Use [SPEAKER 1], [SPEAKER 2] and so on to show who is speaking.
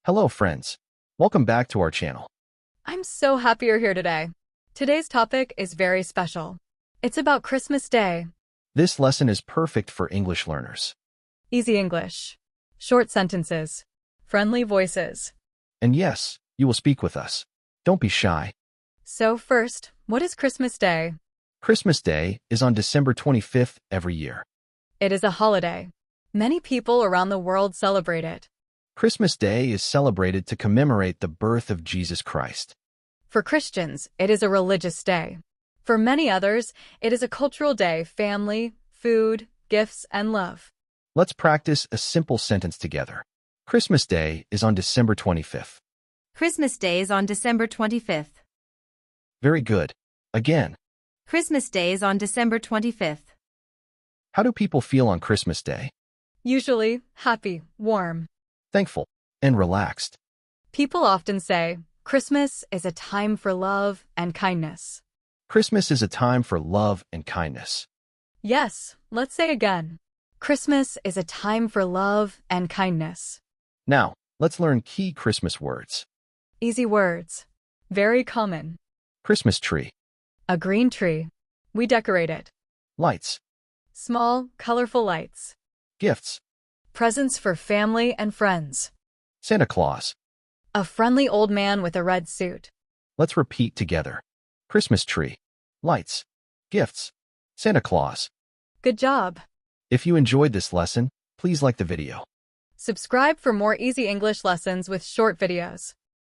[SPEAKER 1] Hello, friends. Welcome back to our channel.
[SPEAKER 2] I'm so happy you're here today. Today's topic is very special. It's about Christmas Day.
[SPEAKER 1] This lesson is perfect for English learners.
[SPEAKER 2] Easy English. Short sentences. Friendly voices.
[SPEAKER 1] And yes, you will speak with us. Don't be shy.
[SPEAKER 2] So first, what is Christmas Day?
[SPEAKER 1] Christmas Day is on December 25th every year.
[SPEAKER 2] It is a holiday. Many people around the world celebrate it.
[SPEAKER 1] Christmas Day is celebrated to commemorate the birth of Jesus Christ.
[SPEAKER 2] For Christians, it is a religious day. For many others, it is a cultural day, family, food, gifts, and love.
[SPEAKER 1] Let's practice a simple sentence together. Christmas Day is on December 25th.
[SPEAKER 3] Christmas Day is on December 25th.
[SPEAKER 1] Very good. Again,
[SPEAKER 3] Christmas Day is on December 25th.
[SPEAKER 1] how do people feel on Christmas Day?
[SPEAKER 2] Usually, happy, warm.
[SPEAKER 1] Thankful and relaxed.
[SPEAKER 2] People often say, Christmas is a time for love and kindness.
[SPEAKER 1] Christmas is a time for love and kindness.
[SPEAKER 2] Yes, let's say again. Christmas is a time for love and kindness.
[SPEAKER 1] Now, let's learn key Christmas words.
[SPEAKER 2] Easy words. Very common.
[SPEAKER 1] Christmas tree,
[SPEAKER 2] A green tree. We decorate it.
[SPEAKER 1] lights,
[SPEAKER 2] Small, colorful lights.
[SPEAKER 1] gifts,
[SPEAKER 2] Presents for family and friends.
[SPEAKER 1] Santa Claus.
[SPEAKER 2] A friendly old man with a red suit.
[SPEAKER 1] Let's repeat together. Christmas tree, lights, gifts, Santa Claus.
[SPEAKER 2] Good job.
[SPEAKER 1] If you enjoyed this lesson, please like the video.
[SPEAKER 2] Subscribe for more easy English lessons with short videos.